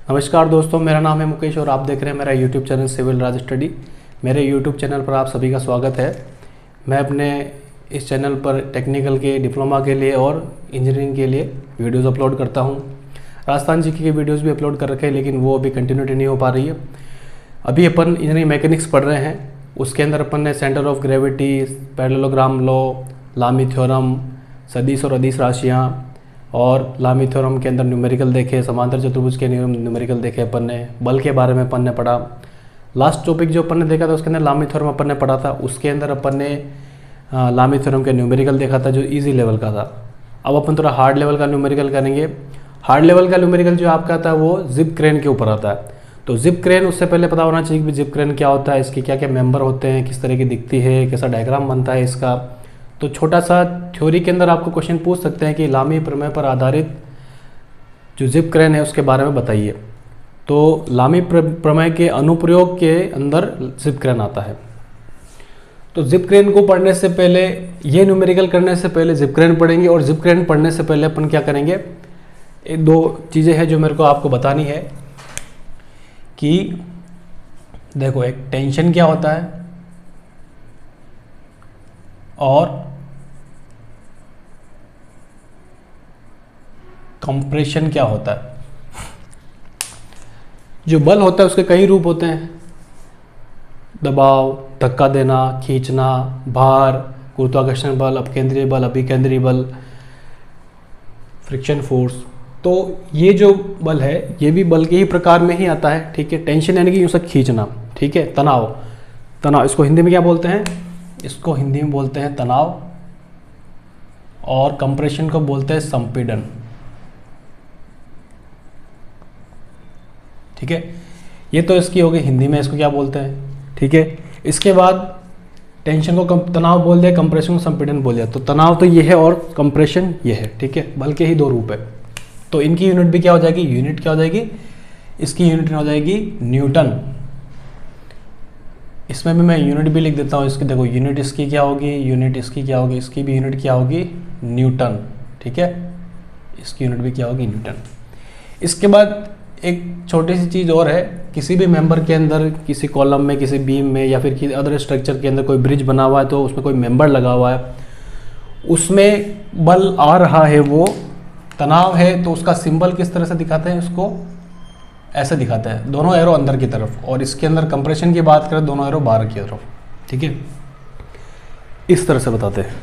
नमस्कार दोस्तों, मेरा नाम है मुकेश और आप देख रहे हैं मेरा यूट्यूब चैनल सिविल राज स्टडी। मेरे यूट्यूब चैनल पर आप सभी का स्वागत है। मैं अपने इस चैनल पर टेक्निकल के डिप्लोमा के लिए और इंजीनियरिंग के लिए वीडियोस अपलोड करता हूं। राजस्थान जीके के वीडियोस भी अपलोड कर रखे हैं, लेकिन वो अभी कंटिन्यूटी नहीं हो पा रही है। अभी अपन इंजीनियरिंग मैकेनिक्स पढ़ रहे हैं, उसके अंदर अपन ने centre of gravity, parallelogram law, लामी थ्योरम, सदिश और अदिश राशियाँ और लामी थ्योरम के अंदर न्यूमेरिकल देखे, समांतर चतुर्भुज के न्यूमेरिकल देखे अपन ने, बल के बारे में अपन ने पढ़ा। लास्ट टॉपिक जो अपन ने देखा था उसके अंदर लामी थ्योरम अपन ने पढ़ा था, उसके अंदर अपन ने लामी थ्योरम के न्यूमेरिकल देखा था जो इजी लेवल का था। अब अपन थोड़ा हार्ड लेवल का न्यूमेरिकल करेंगे। हार्ड लेवल का न्यूमेरिकल जो आपका था वो जिप क्रेन के ऊपर आता है। तो जिप क्रेन उससे पहले पता होना चाहिए कि जिप क्रेन क्या होता है, इसके क्या क्या मेंबर होते हैं, किस तरह की दिखती है, कैसा डायग्राम बनता है इसका। तो छोटा सा थ्योरी के अंदर आपको क्वेश्चन पूछ सकते हैं कि लामी प्रमेय पर आधारित जो जिप क्रेन है उसके बारे में बताइए। तो लामी प्रमेय के अनुप्रयोग के अंदर जिप क्रेन आता है। तो जिप क्रेन को पढ़ने से पहले, ये न्यूमेरिकल करने से पहले जिप क्रेन पढ़ेंगे, और जिप क्रेन पढ़ने से पहले अपन क्या करेंगे, एक दो चीज़ें हैं जो मेरे को आपको बतानी है कि देखो, एक टेंशन क्या होता है और कंप्रेशन क्या होता है। जो बल होता है उसके कई रूप होते हैं, दबाव, धक्का देना, खींचना, भार, गुरुत्वाकर्षण बल, अपकेंद्रीय बल, अभिकेंद्रीय बल, फ्रिक्शन फोर्स। तो ये जो बल है ये भी बल के ही प्रकार में ही आता है, ठीक है। टेंशन यानी कि यूँ से खींचना, ठीक है। तनाव, तनाव इसको हिंदी में क्या बोलते हैं, इसको हिंदी में बोलते हैं तनाव, और कंप्रेशन को बोलते हैं संपीड़न, ठीक है। ये तो इसकी हो गई हिंदी में, इसको क्या बोलते हैं, ठीक है। इसके बाद टेंशन को तनाव बोल दिया, कंप्रेशन को संपीड़न बोल दिया। तो तनाव तो ये है और कंप्रेशन ये है, ठीक है। बल के ही दो रूप है। तो इनकी यूनिट भी क्या हो जाएगी, यूनिट क्या हो जाएगी, इसकी यूनिट हो जाएगी न्यूटन। इसमें भी मैं यूनिट भी लिख देता हूँ इसकी। देखो, यूनिट इसकी क्या होगी, यूनिट इसकी क्या होगी, इसकी भी यूनिट क्या होगी, न्यूटन, ठीक है। इसकी यूनिट भी क्या होगी, न्यूटन। इसके बाद एक छोटी सी चीज़ और है, किसी भी मेंबर के अंदर, किसी कॉलम में, किसी बीम में, या फिर किसी अदर स्ट्रक्चर के अंदर कोई ब्रिज बना हुआ है, तो उसमें कोई मेंबर लगा हुआ है, उसमें बल आ रहा है, वो तनाव है, तो उसका सिंबल किस तरह से दिखाते हैं, उसको ऐसे दिखाते हैं, दोनों एरो अंदर की तरफ। और इसके अंदर कंप्रेशन की बात करें, दोनों एरो बाहर की तरफ, ठीक है। इस तरह से बताते हैं।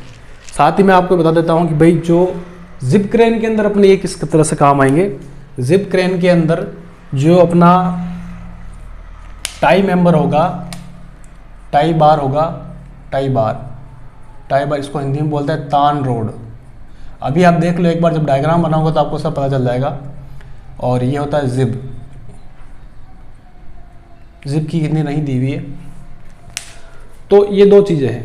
साथ ही मैं आपको बता देता हूँ कि भाई जो जिप क्रेन के अंदर अपने ये किस तरह से काम आएंगे। जिप क्रेन के अंदर जो अपना टाई मेंबर होगा, टाई बार होगा, टाई बार इसको हिंदी में बोलते हैं तान रोड। अभी आप देख लो एक बार, जब डायग्राम बना होगा तो आपको सब पता चल जाएगा। और ये होता है जिप, जिप की कितनी नहीं दी हुई है। तो ये दो चीज़ें हैं।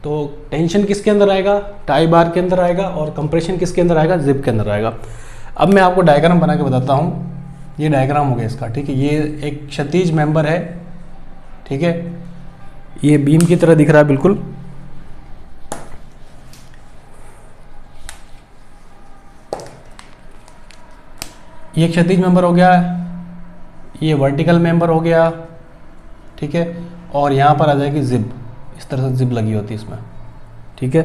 तो टेंशन किसके अंदर आएगा, टाई बार के अंदर आएगा, और कंप्रेशन किसके अंदर आएगा, जिप के अंदर आएगा। अब मैं आपको डायग्राम बना के बताता हूँ। ये डायग्राम हो गया इसका, ठीक है। ये एक क्षैतिज मेंबर है, ठीक है। ये बीम की तरह दिख रहा है बिल्कुल। ये क्षैतिज मेंबर हो गया, ये वर्टिकल मेंबर हो गया, ठीक है। और यहाँ पर आ जाएगी जिप, इस तरह से जिप लगी होती है इसमें, ठीक है।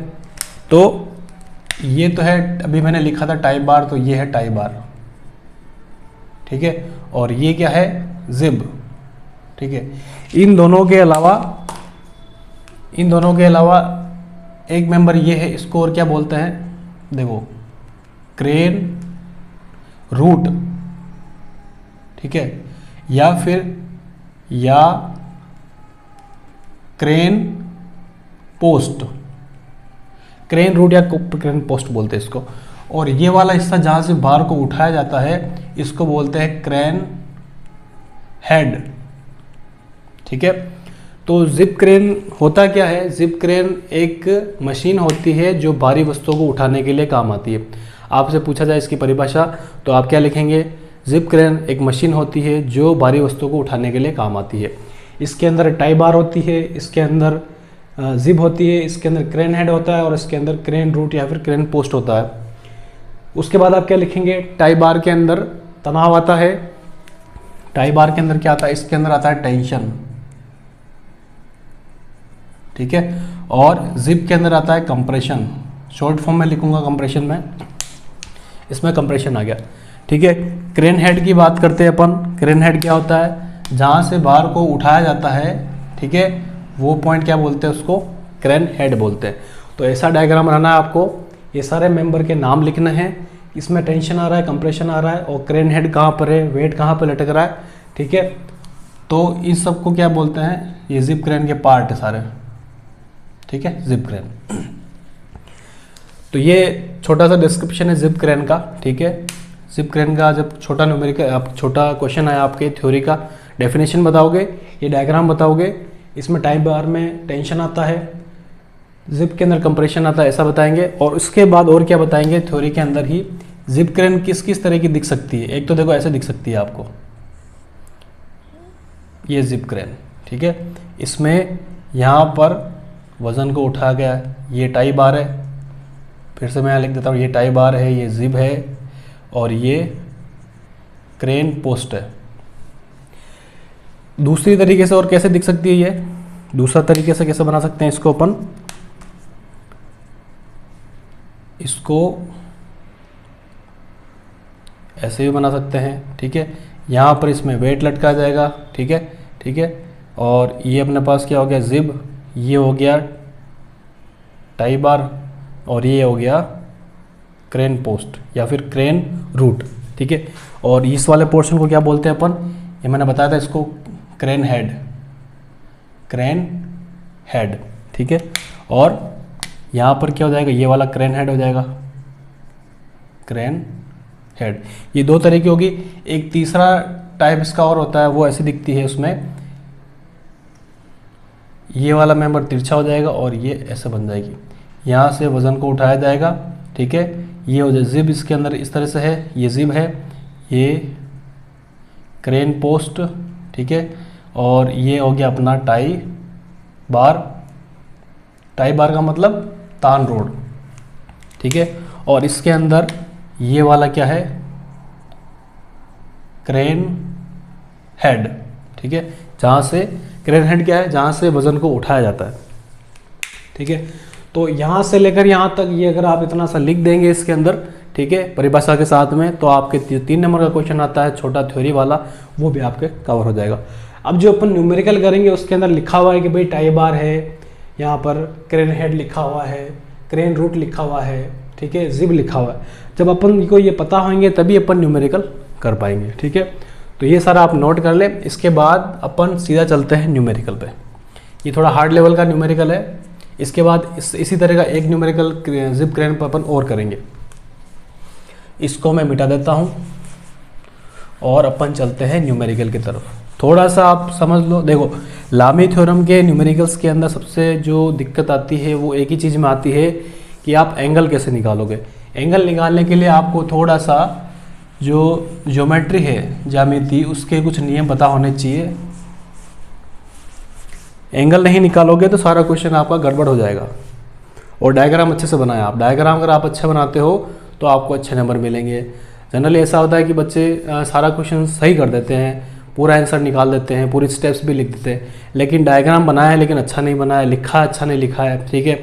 तो ये तो है, अभी मैंने लिखा था टाई बार, तो ये है टाई बार, ठीक है। और ये क्या है, जिब, ठीक है। इन दोनों के अलावा एक मेंबर ये है, इसको और क्या बोलते हैं, देखो, क्रेन रूट, ठीक है, या क्रेन पोस्ट, क्रेन रूट या क्रेन पोस्ट बोलते हैं इसको। और ये वाला हिस्सा जहाँ से बार को उठाया जाता है इसको बोलते हैं क्रेन हेड, ठीक है। तो जिप क्रेन होता क्या है, जिप क्रेन एक मशीन होती है जो भारी वस्तुओं को उठाने के लिए काम आती है। आपसे पूछा जाए इसकी परिभाषा तो आप क्या लिखेंगे, जिप क्रेन एक मशीन होती है जो भारी वस्तुओं को उठाने के लिए काम आती है। इसके अंदर टाई बार होती है, इसके अंदर जिप होती है, इसके अंदर क्रेन हेड होता है और इसके अंदर क्रेन रूट या फिर क्रेन पोस्ट होता है। उसके बाद आप क्या लिखेंगे, टाई बार के अंदर तनाव आता है, टाई बार के अंदर क्या आता है, इसके अंदर आता है टेंशन, ठीक है, और जिप के अंदर आता है कंप्रेशन। शॉर्ट फॉर्म में लिखूंगा कंप्रेशन में, इसमें कंप्रेशन आ गया, ठीक है। क्रेन हेड की बात करते हैं अपन। क्रेन हेड क्या होता है, जहाँ से बार को उठाया जाता है, ठीक है, वो पॉइंट क्या बोलते हैं, उसको क्रेन हेड बोलते हैं। तो ऐसा डायग्राम बनाना है आपको, ये सारे मेंबर के नाम लिखने हैं, इसमें टेंशन आ रहा है, कंप्रेशन आ रहा है, और क्रेन हेड कहाँ पर है, वेट कहाँ पर लटक रहा है, ठीक है। तो इस सब को क्या बोलते हैं, ये जिप क्रेन के पार्ट है सारे, ठीक है, जिप क्रेन। तो ये छोटा सा डिस्क्रिप्शन है जिप क्रेन का, ठीक है। जिप क्रेन का जब छोटा न्यूमेरिकल, आप छोटा क्वेश्चन आया आपके थ्योरी का, डेफिनेशन बताओगे, ये डायग्राम बताओगे, इसमें टाइम बार में टेंशन आता है, जिप के अंदर कंप्रेशन आता है, ऐसा बताएंगे। और उसके बाद और क्या बताएंगे, थ्योरी के अंदर ही जिप क्रेन किस किस तरह की दिख सकती है। एक तो देखो ऐसे दिख सकती है आपको, ये जिप क्रेन, ठीक है, इसमें यहाँ पर वज़न को उठाया गया है, ये टाई बार है, फिर से मैं यहाँ लिख देता हूँ, ये टाई बार है, ये जिप है, और ये क्रेन पोस्ट है। दूसरी तरीके से और कैसे दिख सकती है ये, दूसरा तरीके से कैसे बना सकते हैं इसको अपन, इसको ऐसे भी बना सकते हैं, ठीक है। यहाँ पर इसमें वेट लटका जाएगा, ठीक है, ठीक है, और ये अपने पास क्या हो गया, जिब, ये हो गया टाई बार, और ये हो गया क्रेन पोस्ट या फिर क्रेन रूट, ठीक है। और इस वाले पोर्शन को क्या बोलते हैं अपन, ये मैंने बताया था, इसको क्रेन हेड, क्रेन हेड, ठीक है। और यहाँ पर क्या हो जाएगा, ये वाला क्रेन हेड हो जाएगा, क्रेन हेड। ये दो तरह की होगी। एक तीसरा टाइप इसका और होता है, वो ऐसी दिखती है, उसमें ये वाला मेंबर तिरछा हो जाएगा और ये ऐसे बन जाएगी, यहाँ से वज़न को उठाया जाएगा, ठीक है। ये हो जाए जिब, इसके अंदर इस तरह से है, ये जिब है, ये क्रेन पोस्ट, ठीक है, और ये हो गया अपना टाई बार। टाई बार का मतलब तान रोड, ठीक है। और इसके अंदर ये वाला क्या है, क्रेन हेड, ठीक है, जहाँ से क्रेन हेड क्या है, जहाँ से वज़न को उठाया जाता है, ठीक है। तो यहाँ से लेकर यहाँ तक ये अगर आप इतना सा लिख देंगे इसके अंदर, ठीक है, परिभाषा के साथ में, तो आपके 3 नंबर का क्वेश्चन आता है छोटा थ्योरी वाला, वो भी आपके कवर हो जाएगा। अब जो अपन न्यूमेरिकल करेंगे उसके अंदर लिखा हुआ है कि भाई टाई बार है, यहाँ पर क्रेन हेड लिखा हुआ है, क्रेन रूट लिखा हुआ है, ठीक है, जिब लिखा हुआ है। जब अपन को ये पता होंगे तभी अपन न्यूमेरिकल कर पाएंगे, ठीक है। तो ये सारा आप नोट कर लें। इसके बाद अपन सीधा चलते हैं न्यूमेरिकल पे। ये थोड़ा हार्ड लेवल का न्यूमेरिकल है। इसके बाद इसी तरह का एक न्यूमेरिकल जिप क्रेन पर अपन और करेंगे। इसको मैं मिटा देता हूँ और अपन चलते हैं न्यूमेरिकल की तरफ। थोड़ा सा आप समझ लो, देखो लामी थ्योरम के न्यूमेरिकल्स के अंदर सबसे जो दिक्कत आती है वो एक ही चीज़ में आती है कि आप एंगल कैसे निकालोगे। एंगल निकालने के लिए आपको थोड़ा सा जो ज्योमेट्री है, ज्यामिति, उसके कुछ नियम पता होने चाहिए। एंगल नहीं निकालोगे तो सारा क्वेश्चन आपका गड़बड़ हो जाएगा। और डायग्राम अच्छे से बनाएं आप। डायग्राम अगर आप अच्छे बनाते हो तो आपको अच्छे नंबर मिलेंगे। जनरली ऐसा होता है कि बच्चे सारा क्वेश्चन सही कर देते हैं, पूरा आंसर निकाल देते हैं, पूरी स्टेप्स भी लिख देते हैं, लेकिन डायग्राम बनाया है लेकिन अच्छा नहीं बनाया, लिखा अच्छा नहीं लिखा है, ठीक है,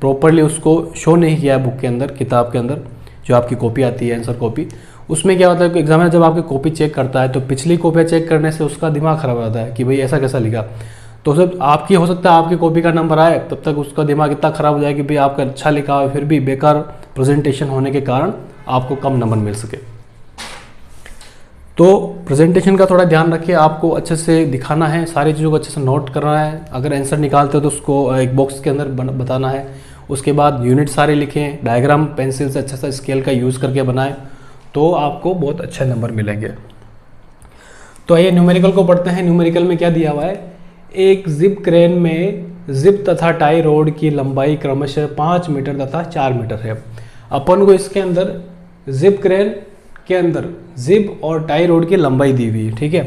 प्रॉपरली उसको शो नहीं किया है बुक के अंदर, किताब के अंदर जो आपकी कॉपी आती है आंसर कॉपी। उसमें क्या होता है कि एग्जामिनर जब आपकी कॉपी चेक करता है तो पिछली कॉपियाँ चेक करने से उसका दिमाग खराब हो जाता है कि भाई ऐसा कैसा लिखा। तो जब आपकी हो सकता है आपकी कॉपी का नंबर आए तब तक उसका दिमाग इतना ख़राब हो जाए कि भाई आपका अच्छा लिखा हो फिर भी बेकार प्रेजेंटेशन होने के कारण आपको कम नंबर मिल सके। तो प्रेजेंटेशन का थोड़ा ध्यान रखिए, आपको अच्छे से दिखाना है, सारी चीज़ों को अच्छे से नोट करना है। अगर आंसर निकालते हो तो उसको एक बॉक्स के अंदर बताना है। उसके बाद यूनिट सारे लिखें, डायग्राम पेंसिल से अच्छा सा स्केल का यूज़ करके बनाएं, तो आपको बहुत अच्छे नंबर मिलेंगे। तो आइए न्यूमेरिकल को पढ़ते हैं। न्यूमेरिकल में क्या दिया हुआ है, एक जिप क्रेन में जिप तथा टाई रोड की लंबाई क्रमशः 5 मीटर तथा 4 मीटर है। अपन को इसके अंदर जिप क्रेन के अंदर जिप और टाई रोड की लंबाई दी हुई है, ठीक है।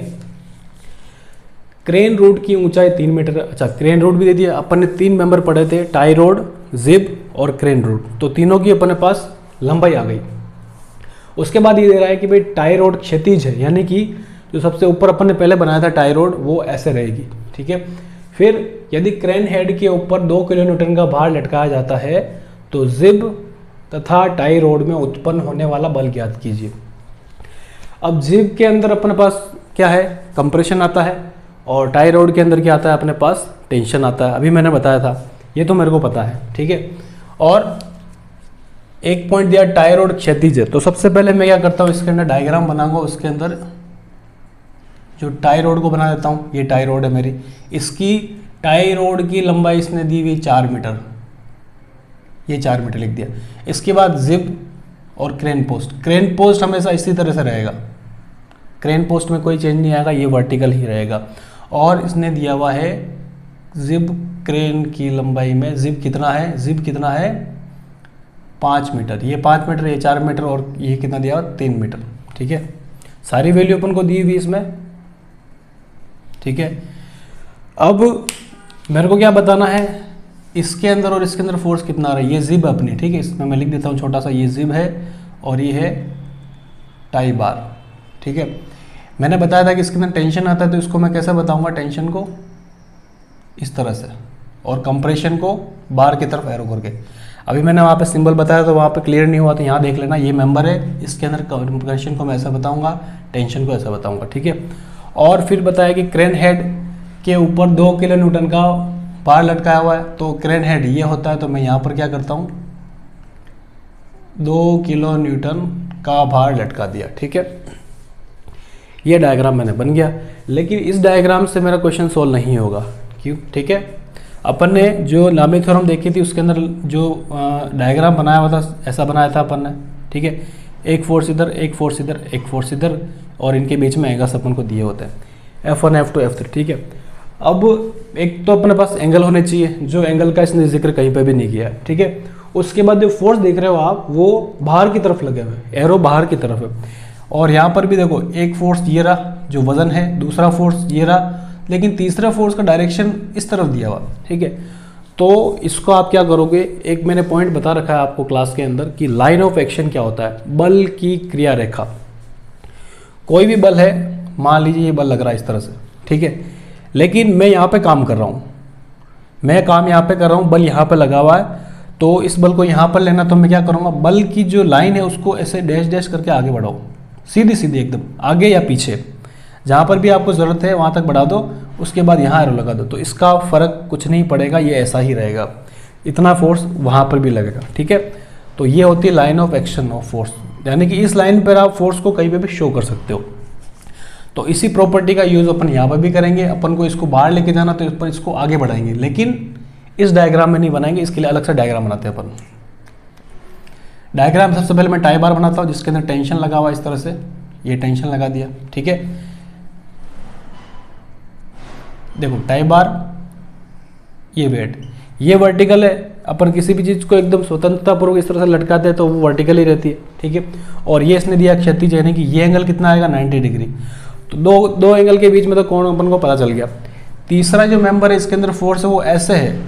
क्रेन रूट की ऊंचाई 3 मीटर। अच्छा, क्रेन रूट भी दे दिया। अपन ने 3 मेंबर पढ़े थे, टाई रोड, जिप और क्रेन रूट, तो तीनों की अपने पास लंबाई आ गई। उसके बाद ये दे रहा है कि भाई टाई रोड क्षैतिज है, यानी कि जो सबसे ऊपर अपन ने पहले बनाया था टाई रोड वो ऐसे रहेगी, ठीक है। फिर यदि क्रेन हेड के ऊपर 2 किलो न्यूटन का भार लटकाया जाता है तो जिब तथा टाई रोड में उत्पन्न होने वाला बल ज्ञात कीजिए। अब जिब के अंदर अपने पास क्या है, कंप्रेशन आता है, और टाई रोड के अंदर क्या आता है, अपने पास टेंशन आता है। अभी मैंने बताया था, ये तो मेरे को पता है, ठीक है। और एक पॉइंट दिया टाई रोड क्षैतिज है, तो सबसे पहले मैं क्या करता हूँ, इसके अंदर डायग्राम बनाऊंगा, उसके अंदर जो टाई रोड को बना देता हूँ। ये टाई रोड है मेरी, इसकी टाई रोड की लंबाई इसने दी हुई 4 मीटर, ये 4 मीटर लिख दिया। इसके बाद जिब और क्रेन पोस्ट, क्रेन पोस्ट हमेशा इसी तरह से रहेगा, क्रेन पोस्ट में कोई चेंज नहीं आएगा, ये वर्टिकल ही रहेगा। और इसने दिया हुआ है जिब क्रेन की लंबाई में, जिब कितना है, जिब कितना है 5 मीटर, ये 5 मीटर, ये 4 मीटर, और ये कितना दिया हुआ 3 मीटर, ठीक है। सारी वैल्यू अपन को दी हुई इसमें, ठीक है। अब मेरे को क्या बताना है, इसके अंदर और इसके अंदर फोर्स कितना आ रहा है, ये जिब अपनी, ठीक है। इसमें मैं लिख देता हूँ छोटा सा, ये जिब है और ये है टाई बार, ठीक है। मैंने बताया था कि इसके अंदर टेंशन आता है, तो इसको मैं कैसे बताऊंगा, टेंशन को इस तरह से और कंप्रेशन को बार की तरफ एरो करके। अभी मैंने वहाँ पे सिंबल बताया तो वहाँ पे क्लियर नहीं हुआ, तो यहाँ देख लेना, ये मेंबर है, इसके अंदर कंप्रेशन को मैं ऐसा बताऊंगा, टेंशन को ऐसा बताऊंगा, ठीक है। और फिर बताया कि क्रेन हेड के ऊपर 2 किलो न्यूटन का भार लटकाया हुआ है, तो क्रेन हेड ये होता है, तो मैं यहाँ पर क्या करता हूँ, 2 किलो न्यूटन का भार लटका दिया, ठीक है। ये डायग्राम मैंने बन गया, लेकिन इस डायग्राम से मेरा क्वेश्चन सोल्व नहीं होगा, क्यों, ठीक है। अपन ने जो लामी थ्योरम देखी थी उसके अंदर जो डायग्राम बनाया हुआ था, ऐसा बनाया था अपन ने, ठीक है। एक फोर्स इधर, एक फोर्स इधर, एक फोर्स इधर, और इनके बीच में एंगल्स अपन को दिए होते हैं, F1 F2 F3, ठीक है। अब एक तो अपने पास एंगल होने चाहिए, जो एंगल का इसने जिक्र कहीं पे भी नहीं किया है, ठीक है। उसके बाद जो फोर्स देख रहे हो आप, वो बाहर की तरफ लगे हुए, एरो बाहर की तरफ है। और यहाँ पर भी देखो, एक फोर्स ये रहा जो वजन है, दूसरा फोर्स ये रहा, लेकिन तीसरा फोर्स का डायरेक्शन इस तरफ दिया हुआ, ठीक है। तो इसको आप क्या करोगे, एक मैंने पॉइंट बता रखा है आपको क्लास के अंदर कि लाइन ऑफ एक्शन क्या होता है, बल की क्रिया रेखा। कोई भी बल है, मान लीजिए ये बल लग रहा है इस तरह से, ठीक है, लेकिन मैं यहाँ पे काम कर रहा हूँ, मैं काम यहाँ पे कर रहा हूँ, बल यहाँ पे लगा हुआ है, तो इस बल को यहाँ पर लेना, तो मैं क्या करूँगा, बल की जो लाइन है उसको ऐसे डैश डैश करके आगे बढ़ाओ, सीधी सीधी एकदम आगे या पीछे, जहाँ पर भी आपको ज़रूरत है वहाँ तक बढ़ा दो, उसके बाद यहाँ एरो लगा दो, तो इसका फ़र्क कुछ नहीं पड़ेगा, ये ऐसा ही रहेगा, इतना फोर्स वहाँ पर भी लगेगा, ठीक है। तो ये होती है line of action of force, यानी कि इस लाइन पर आप फोर्स को कहीं पे भी शो कर सकते हो। तो इसी प्रॉपर्टी का यूज़ अपन यहाँ पर भी करेंगे, अपन को इसको बाहर लेके जाना तो अपन इसको आगे बढ़ाएंगे, लेकिन इस डायग्राम में नहीं बनाएंगे, इसके लिए अलग से डायग्राम बनाते हैं अपन। डायग्राम सबसे पहले मैं टाई बार बनाता हूँ, जिसके अंदर टेंशन लगा हुआ इस तरह से, ये टेंशन लगा दिया, ठीक है। देखो टाई बार, ये वेट, ये वर्टिकल है, अपन किसी भी चीज़ को एकदम स्वतंत्रतापूर्वक इस तरह से लटकाते हैं तो वो वर्टिकल ही रहती है, ठीक है। और ये इसने दिया क्षैतिज, यानी कि ये एंगल कितना आएगा 90 डिग्री, तो दो एंगल के बीच में तो कोण अपन को पता चल गया। तीसरा जो मेंबर है इसके अंदर फोर्स है वो ऐसे है,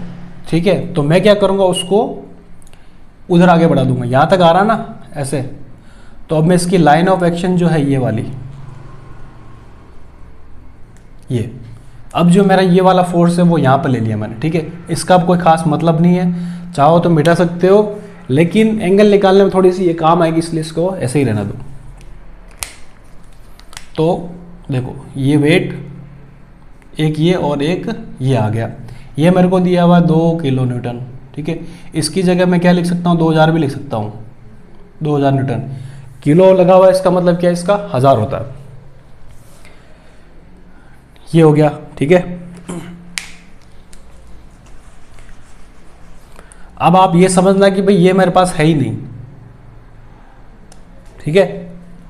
ठीक है, तो मैं क्या करूँगा, उसको उधर आगे बढ़ा दूंगा, यहाँ तक आ रहा ना ऐसे, तो अब मैं इसकी लाइन ऑफ एक्शन जो है ये वाली, ये अब जो मेरा ये वाला फोर्स है वो यहाँ पर ले लिया मैंने, ठीक है। इसका अब कोई खास मतलब नहीं है, चाहो तो मिटा सकते हो, लेकिन एंगल निकालने में थोड़ी सी ये काम आएगी, इसलिए इसको ऐसे ही रहना दो। तो देखो ये वेट, एक ये और एक ये आ गया, ये मेरे को दिया हुआ 2 किलो न्यूटन, ठीक है। इसकी जगह मैं क्या लिख सकता हूँ, 2000 भी लिख सकता हूँ, 2000 न्यूटन। किलो लगा हुआ है, इसका मतलब क्या है, इसका 1000 होता है, ये हो गया, ठीक है। अब आप ये समझना कि भाई ये मेरे पास है ही नहीं, ठीक है।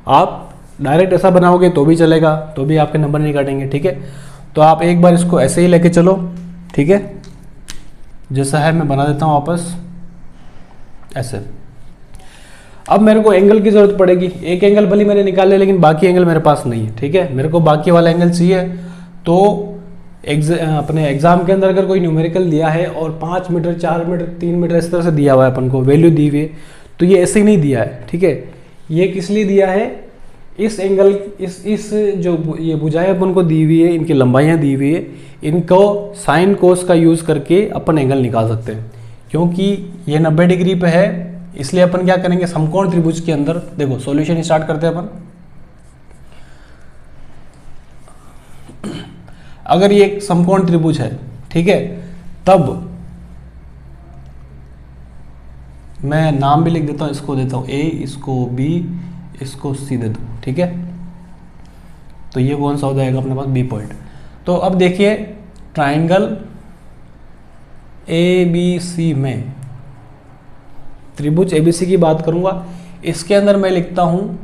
आप डायरेक्ट ऐसा बनाओगे तो भी चलेगा, तो भी आपके नंबर नहीं काटेंगे, ठीक है। तो आप एक बार इसको ऐसे ही लेके चलो, ठीक है, जैसा है मैं बना देता हूँ वापस ऐसे। अब मेरे को एंगल की जरूरत पड़ेगी, एक एंगल भले मैंने निकाल लिया, लेकिन बाकी एंगल मेरे पास नहीं है, ठीक है। मेरे को बाकी वाला एंगल चाहिए, तो अपने एग्जाम के अंदर अगर कोई न्यूमेरिकल दिया है और 5 मीटर 4 मीटर 3 मीटर इस तरह से दिया हुआ है, अपन को वैल्यू दी हुई है, तो ये ऐसे ही नहीं दिया है, ठीक है। ये किस लिए दिया है, इस एंगल इस जो ये भुजाएं अपन को दी हुई है, इनकी लंबाइयाँ दी हुई है, इनको साइन कोस का यूज़ करके अपन एंगल निकाल सकते हैं। क्योंकि ये 90 डिग्री पे है, इसलिए अपन क्या करेंगे, समकोण त्रिभुज के अंदर देखो सॉल्यूशन स्टार्ट करते हैं अपन। अगर ये एक समकोण त्रिभुज है, ठीक है, तब मैं नाम भी लिख देता हूँ, इसको देता हूँ ए, इसको बी, इसको सी दे दूँ, ठीक है। तो ये कौन सा हो जाएगा अपने पास, बी पॉइंट। तो अब देखिए ट्राइंगल ए बी सी में, त्रिभुज एबीसी की बात करूंगा, इसके अंदर मैं लिखता हूं,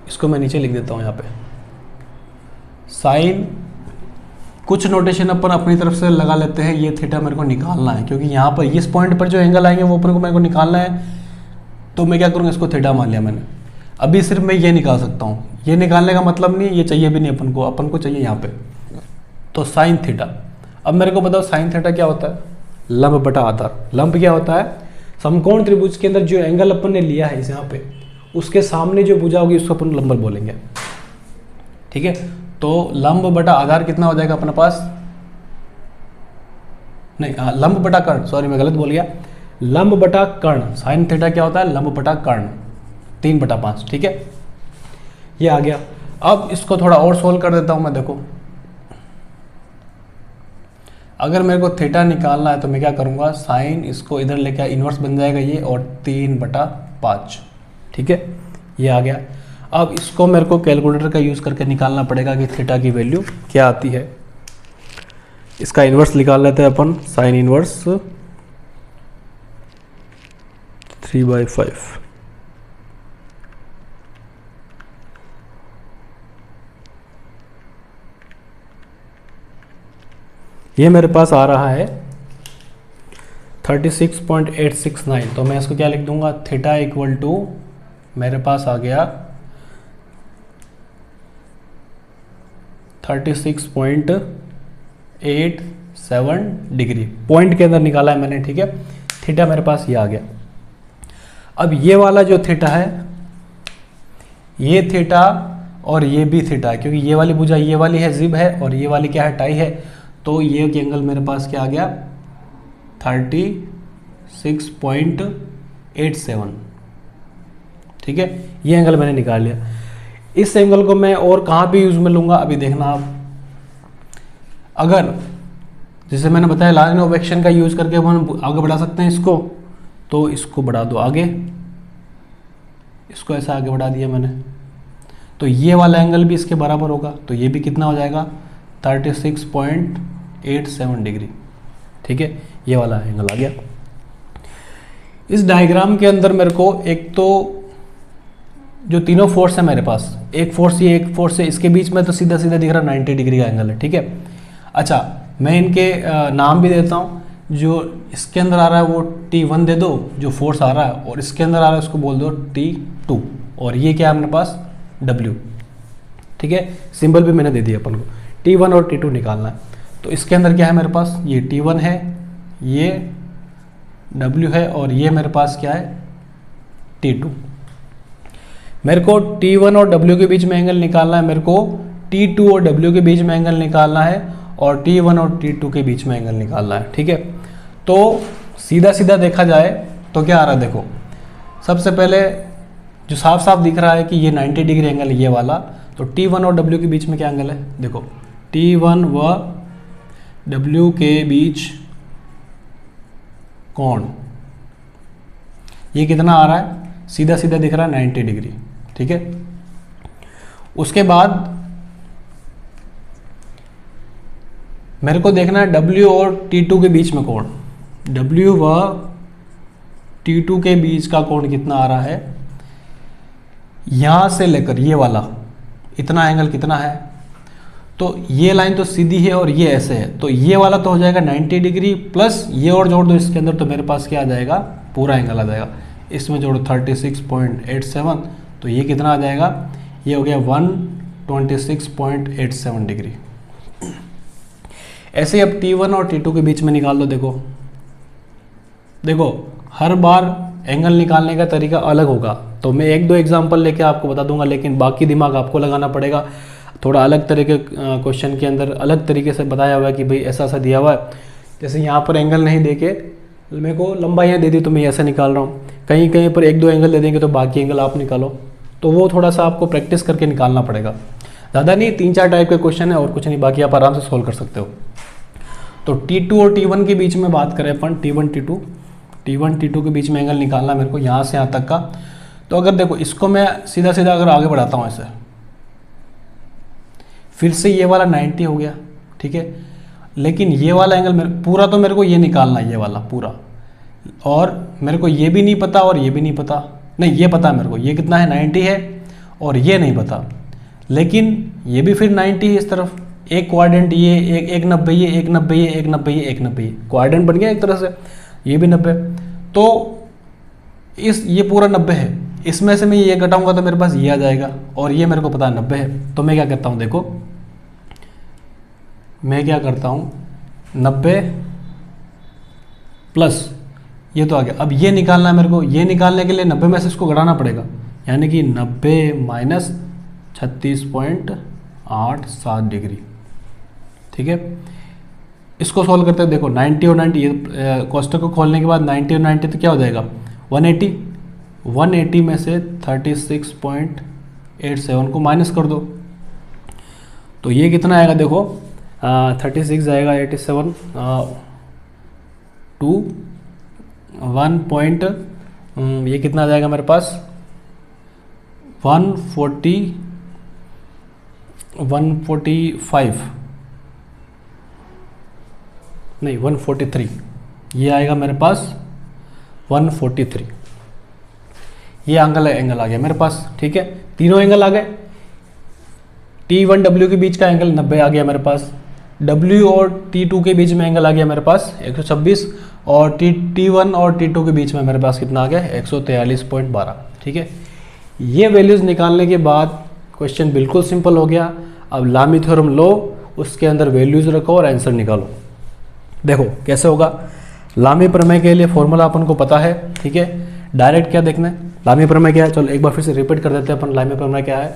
इसको मैं नीचे लिख देता हूं यहाँ पे, साइन, कुछ नोटेशन अपन अपनी तरफ से लगा लेते हैं, ये थीटा मेरे को निकालना है, क्योंकि यहाँ पर इस पॉइंट पर जो एंगल आएंगे वो अपन को मेरे को निकालना है। तो मैं क्या करूँगा, इसको थीटा मान लिया मैंने। अभी सिर्फ मैं ये निकाल सकता हूँ, ये निकालने का मतलब नहीं, ये चाहिए भी नहीं अपन को चाहिए यहाँ पे, तो साइन थीटा। अब मेरे को बताओ साइन थीटा क्या होता है, लंब बटा आधार। लंब क्या होता है, समकोण त्रिभुज के अंदर जो एंगल अपन ने लिया है इस यहाँ पे, उसके सामने जो भुजा होगी उसको अपन लंब बोलेंगे, ठीक है। तो लंब बटा आधार कितना हो जाएगा अपने पास, नहीं लंब बटा कर्ण, सॉरी मैं गलत बोल गया, लंब बटा कर्ण। साइन थीटा क्या होता है, लंब बटा कर्ण, 3/5, ठीक है। ये आ गया। अब इसको थोड़ा और सोल्व कर देता हूं मैं, देखो अगर मेरे को थीटा निकालना है तो मैं क्या करूंगा, साइन इसको इधर लेके इन्वर्स बन जाएगा ये, और 3/5, ठीक है, ये आ गया। अब इसको मेरे को कैलकुलेटर का यूज़ करके निकालना पड़ेगा कि थीटा की वैल्यू क्या आती है। इसका इन्वर्स निकाल लेते हैं अपन, साइन इन्वर्स 3/5। ये मेरे पास आ रहा है 36.869। तो मैं इसको क्या लिख दूंगा, थीटा इक्वल टू मेरे पास आ गया 36.87 डिग्री, पॉइंट के अंदर निकाला है मैंने, ठीक है। थीटा मेरे पास ये आ गया। अब ये वाला जो थीटा है, ये थीटा और ये भी थीटा है, क्योंकि ये वाली भुजा ये वाली है, जिब है, और ये वाली क्या है, टाई है। तो ये एंगल मेरे पास क्या आ गया, 36.87, ठीक है। ये एंगल मैंने निकाल लिया। इस एंगल को मैं और कहाँ पे यूज में लूँगा, अभी देखना आप। अगर जैसे मैंने बताया लाइन ऑफ एक्शन का यूज करके हम आगे बढ़ा सकते हैं इसको, तो इसको बढ़ा दो आगे, इसको ऐसा आगे बढ़ा दिया मैंने, तो ये वाला एंगल भी इसके बराबर होगा। तो ये भी कितना हो जाएगा, 36.87 डिग्री, ठीक है। ये वाला एंगल आ गया। इस डायग्राम के अंदर मेरे को एक तो जो तीनों फोर्स है मेरे पास, एक फोर्स ये, एक फोर्स है, इसके बीच में तो सीधा सीधा दिख रहा 90 डिग्री का एंगल है, ठीक है। अच्छा मैं इनके नाम भी देता हूँ। जो इसके अंदर आ रहा है वो T1 दे दो, जो फोर्स आ रहा है, और इसके अंदर आ रहा है उसको बोल दो T2, और ये क्या है अपने पास, W, ठीक है। सिंबल भी मैंने दे दिया अपन को। T1 और T2 निकालना है। तो इसके अंदर क्या है मेरे पास, ये T1 है, ये W है, और ये मेरे पास क्या है, T2। मेरे को T1 और W के बीच में एंगल निकालना है, मेरे को T2 और W के बीच में एंगल निकालना है, और T1 और T2 के बीच में एंगल निकालना है, ठीक है। तो सीधा सीधा देखा जाए तो क्या आ रहा है, देखो सबसे पहले जो साफ साफ दिख रहा है कि ये 90 डिग्री एंगल है ये वाला। तो T1 और W के बीच में क्या एंगल है, देखो T1 व W के बीच कोण, ये कितना आ रहा है, सीधा सीधा दिख रहा है 90 डिग्री, ठीक है। उसके बाद मेरे को देखना है W और T2 के बीच में कोण, W व T2 के बीच का कोण कितना आ रहा है, यहां से लेकर ये वाला इतना एंगल कितना है। तो ये लाइन तो सीधी है और ये ऐसे है, तो ये वाला तो हो जाएगा 90 डिग्री, प्लस ये और जोड़ दो इसके अंदर, तो मेरे पास क्या आ जाएगा, पूरा एंगल आ जाएगा। इसमें जोड़ो 36.87, तो ये कितना आ जाएगा, ये हो गया 126.87 डिग्री। ऐसे अब T1 और T2 के बीच में निकाल दो। देखो देखो हर बार एंगल निकालने का तरीका अलग होगा। तो मैं एक दो एग्जांपल लेके आपको बता दूंगा, लेकिन बाकी दिमाग आपको लगाना पड़ेगा। थोड़ा अलग तरह के क्वेश्चन के अंदर अलग तरीके से बताया हुआ है कि भाई ऐसा ऐसा दिया हुआ है। जैसे यहाँ पर एंगल नहीं दे के मेरे को लंबाइयाँ दे दी तो मैं ऐसा निकाल रहा हूँ, कहीं कहीं पर एक दो एंगल दे देंगे तो बाकी एंगल आप निकालो। तो वो थोड़ा सा आपको प्रैक्टिस करके निकालना पड़ेगा, ज़्यादा नहीं, 3-4 टाइप के क्वेश्चन है और कुछ नहीं, बाकी आप आराम से सोल्व कर सकते हो। तो T2 और T1 के बीच में बात करें अपन, T1 T2 के बीच में एंगल निकालना मेरे को यहाँ से यहाँ तक का। तो अगर देखो इसको मैं सीधा सीधा अगर आगे बढ़ाता हूँ ऐसे, फिर से ये वाला 90 हो गया, ठीक है। लेकिन ये वाला एंगल पूरा तो मेरे को ये निकालना है, ये वाला पूरा, और मेरे को ये भी नहीं पता और ये भी नहीं पता, नहीं ये पता है मेरे को, ये कितना है 90 है और ये नहीं पता, लेकिन ये भी फिर 90 है इस तरफ, एक क्वाड्रेंट ये, एक 90 ये, एक 90 ये, एक 90 ये, एक 90 ये, क्वाड्रेंट बन गया एक तरह से, ये भी 90। तो ये पूरा 90 है, इसमें से मैं ये घटाऊंगा तो मेरे पास ये आ जाएगा, और ये मेरे को पता है 90 है। तो मैं क्या करता हूँ, देखो मैं क्या करता हूँ, 90 प्लस ये तो आ गया। अब ये निकालना है मेरे को, ये निकालने के लिए 90 में से इसको घटाना पड़ेगा, यानी कि 90 माइनस 36.87 डिग्री, ठीक है। इसको सॉल्व करते हैं, देखो 90 और 90, ये कोष्टक को खोलने के बाद 90 और 90 तो क्या हो जाएगा 180 में से 36.87 को माइनस कर दो, तो ये कितना आएगा, देखो 36 आएगा 87 टू 1 पॉइंट, ये कितना आ जाएगा मेरे पास 145 नहीं 143, ये आएगा मेरे पास 143, ये एंगल आ गया मेरे पास, ठीक है। तीनों एंगल आ गए, T1 W के बीच का एंगल 90 आ गया मेरे पास, W और T2 के बीच में एंगल आ गया मेरे पास 126, और T1 और T2 के बीच में मेरे पास कितना आ गया 143.12, ठीक है। ये वैल्यूज़ निकालने के बाद क्वेश्चन बिल्कुल सिंपल हो गया। अब लामी थ्योरम लो, उसके अंदर वैल्यूज़ रखो और आंसर निकालो। देखो कैसे होगा, लामी प्रमेय के लिए फॉर्मूला अपन को पता है, ठीक है। डायरेक्ट क्या देखना है, लामी प्रमेय क्या है, चलो एक बार फिर से रिपीट कर देते हैं अपन। लामी प्रमेय क्या है,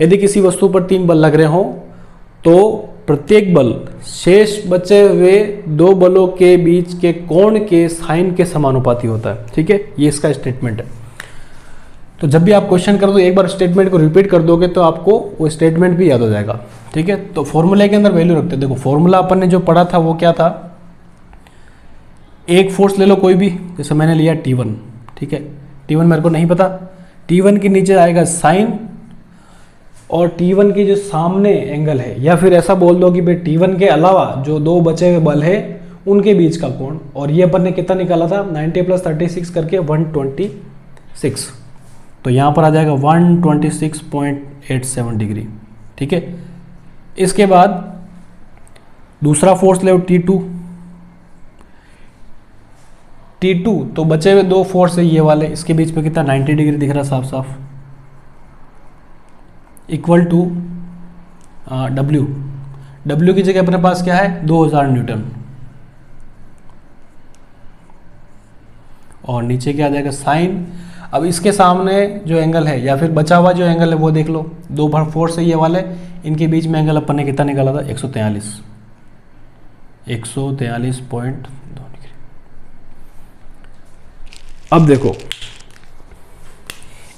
यदि किसी वस्तु पर 3 बल लग रहे हों तो प्रत्येक बल शेष बचे हुए 2 बलों के बीच के कोण के साइन के समानुपाती होता है, ठीक है। ये इसका स्टेटमेंट है। तो जब भी आप क्वेश्चन कर दो, एक बार स्टेटमेंट को रिपीट कर दोगे तो आपको वो स्टेटमेंट भी याद हो जाएगा, ठीक है। तो फॉर्मूले के अंदर वैल्यू रखते हैं। देखो फॉर्मूला अपन ने जो पढ़ा था वो क्या था, एक फोर्स ले लो कोई भी, जैसे मैंने लिया T1, ठीक है। T1 मेरे को नहीं पता, T1 के नीचे आएगा साइन, और T1 के जो सामने एंगल है, या फिर ऐसा बोल दो कि भाई T1 के अलावा जो 2 बचे हुए बल है उनके बीच का कोण, और ये अपन ने कितना निकाला था 90 प्लस 36 करके 126, तो यहाँ पर आ जाएगा 126.87 डिग्री, ठीक है। इसके बाद दूसरा फोर्स ले T2, तो बचे हुए 2 फोर्स है ये वाले, इसके बीच में कितना 90 डिग्री दिख रहा साफ साफ, इक्वल टू W की जगह अपने पास क्या है 2000 न्यूटन, और नीचे क्या आ जाएगा साइन। अब इसके सामने जो एंगल है या फिर बचा हुआ जो एंगल है वो देख लो, 2 फोर्स है ये वाले, इनके बीच में एंगल अपन ने कितना निकाला था 143.2 डिग्री। अब देखो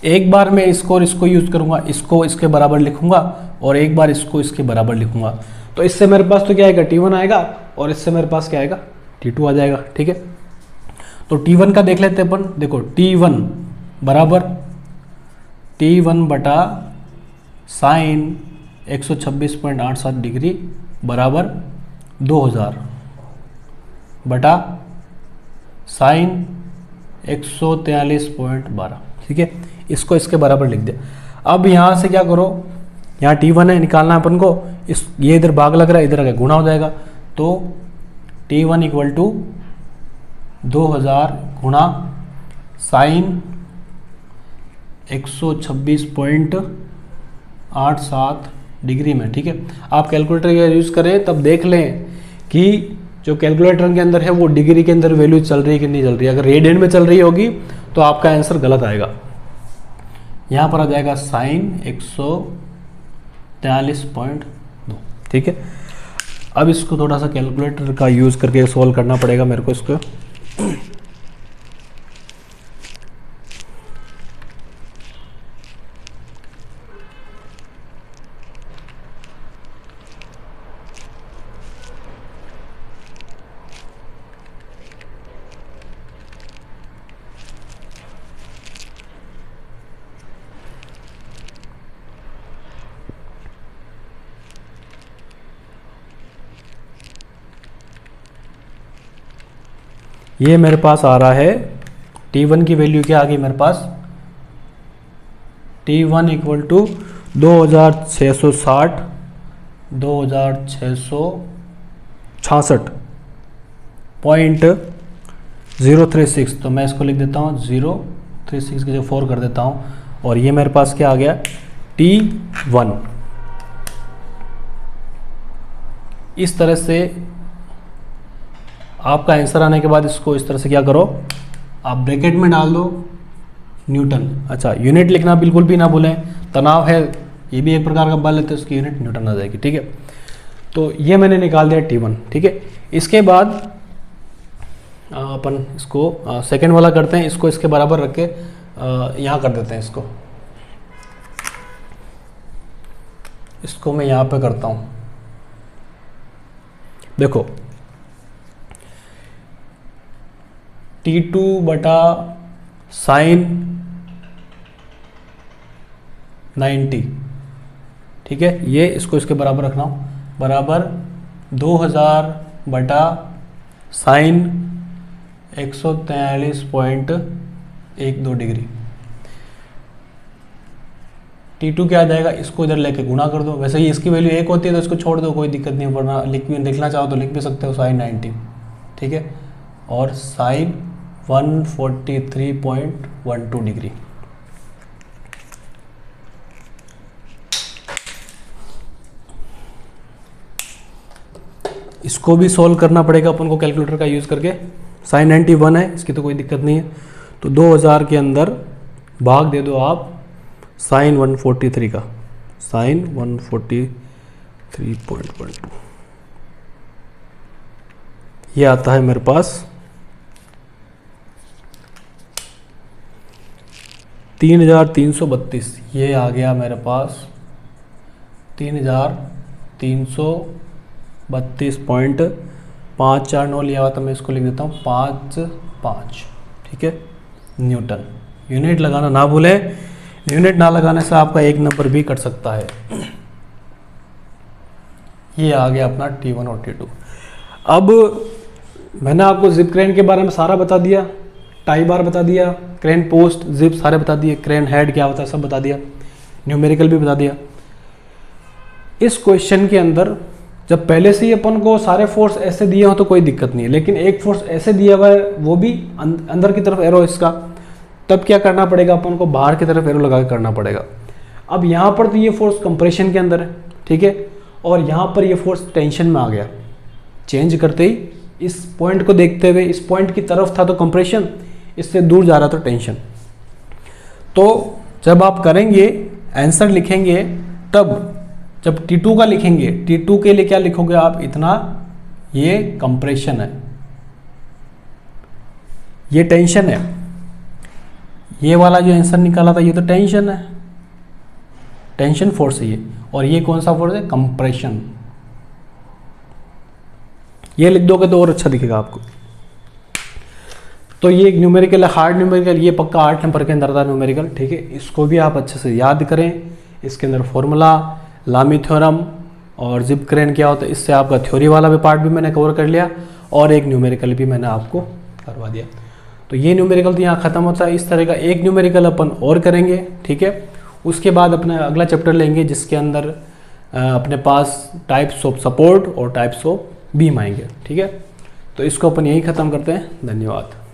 एक बार मैं इसको और इसको यूज करूंगा, इसको इसके बराबर लिखूंगा और एक बार इसको इसके बराबर लिखूंगा, तो इससे मेरे पास तो क्या आएगा T1 आएगा, और इससे मेरे पास क्या आएगा T2 आ जाएगा, ठीक है। तो T1 का देख लेते हैं अपन। देखो T1 बराबर T1 बटा साइन 126.87 डिग्री बराबर 2000 बटा साइन 143.12, ठीक है। इसको इसके बराबर लिख दे। अब यहाँ से क्या करो, यहाँ T1 है, निकालना है अपन को, ये इधर भाग लग रहा है, इधर आगे गुणा हो जाएगा, तो T1 इक्वल टू 2000 गुणा साइन 126.87 डिग्री में, ठीक है। आप कैलकुलेटर का यूज़ करें तब देख लें कि जो कैलकुलेटर के अंदर है वो डिग्री के अंदर वैल्यू चल रही है कि नहीं चल रही है। अगर रेडियन में चल रही होगी तो आपका आंसर गलत आएगा। यहाँ पर आ जाएगा साइन 143.2। ठीक है, अब इसको थोड़ा सा कैलकुलेटर का यूज़ करके सॉल्व करना पड़ेगा मेरे को इसको। ये मेरे पास आ रहा है T1 की वैल्यू क्या आ गई मेरे पास, T1 इक्वल टू 2660 तो मैं इसको लिख देता हूँ 036 की जगह 4 कर देता हूँ, और ये मेरे पास क्या आ गया T1। इस तरह से आपका आंसर आने के बाद इसको इस तरह से क्या करो, आप ब्रैकेट में डाल दो न्यूटन। अच्छा, यूनिट लिखना बिल्कुल भी ना भूलें, तनाव है ये भी एक प्रकार का बल है तो इसकी यूनिट न्यूटन आ जाएगी। ठीक है, तो ये मैंने निकाल दिया T1। ठीक है, इसके बाद अपन इसको सेकेंड वाला करते हैं, इसको इसके बराबर रख के यहाँ कर देते हैं, इसको मैं यहाँ पे करता हूँ। देखो T2 बटा साइन 90। ठीक है, ये इसको इसके बराबर रखना हो, बराबर 2000 बटा साइन 143.12 डिग्री। T2 क्या आ जाएगा, इसको इधर लेके गुणा कर दो। वैसे ही इसकी वैल्यू 1 होती है तो इसको छोड़ दो, कोई दिक्कत नहीं, वरना लिखना चाहो तो लिख भी सकते हो साइन 90। ठीक है, और साइन 143.12 डिग्री। इसको भी सॉल्व करना पड़ेगा अपन को कैलकुलेटर का यूज़ करके। साइन 91 है, इसकी तो कोई दिक्कत नहीं है, तो 2000 के अंदर भाग दे दो आप साइन 143 का, साइन 143.12 ये आता है मेरे पास 3332। ये आ गया मेरे पास 3332.549 लिया हुआ, तो मैं इसको लिख देता हूँ 5. ठीक है, न्यूटन। यूनिट लगाना ना भूलें, यूनिट ना लगाने से आपका एक नंबर भी कट सकता है। ये आ गया अपना T1 और T2। अब मैंने आपको जिप क्रेन के बारे में सारा बता दिया, टाई बार बता दिया, क्रेन पोस्ट जिप सारे बता दिए, क्रेन हेड क्या होता है सब बता दिया, न्यूमेरिकल भी बता दिया। इस क्वेश्चन के अंदर जब पहले से ही अपन को सारे फोर्स ऐसे दिए हो तो कोई दिक्कत नहीं है, लेकिन एक फोर्स ऐसे दिया हुआ है वो भी अंदर की तरफ एरो इसका, तब क्या करना पड़ेगा अपन को, बाहर की तरफ एरो लगा के करना पड़ेगा। अब यहाँ पर तो ये फोर्स कंप्रेशन के अंदर है, ठीक है, और यहाँ पर ये फोर्स टेंशन में आ गया। चेंज करते ही इस पॉइंट को देखते हुए, इस पॉइंट की तरफ था तो कंप्रेशन, इससे दूर जा रहा था टेंशन। तो जब आप करेंगे आंसर लिखेंगे, तब जब T2 का लिखेंगे, T2 के लिए क्या लिखोगे आप, इतना, ये कंप्रेशन है, ये टेंशन है, ये वाला जो आंसर निकाला था ये तो टेंशन है, टेंशन फोर्स है ये, और ये कौन सा फोर्स है, कंप्रेशन। ये लिख दोगे तो और अच्छा दिखेगा आपको। तो ये एक न्यूमेरिकल है, हार्ड न्यूमेरिकल, ये पक्का 8 नंबर के अंदर था न्यूमेरिकल। ठीक है, इसको भी आप अच्छे से याद करें। इसके अंदर फॉर्मूला, लामी थ्योरम और जिप क्रेन क्या होता है, इससे आपका थ्योरी वाला भी पार्ट भी मैंने कवर कर लिया, और एक न्यूमेरिकल भी मैंने आपको करवा दिया। तो ये न्यूमेरिकल तो यहाँ ख़त्म होता है। इस तरह का एक न्यूमेरिकल अपन और करेंगे, ठीक है। उसके बाद अपना अगला चैप्टर लेंगे जिसके अंदर अपने पास टाइप्स ऑफ सपोर्ट और टाइप्स ऑफ बीम आएंगे, ठीक है। तो इसको अपन यहीं ख़त्म करते हैं। धन्यवाद।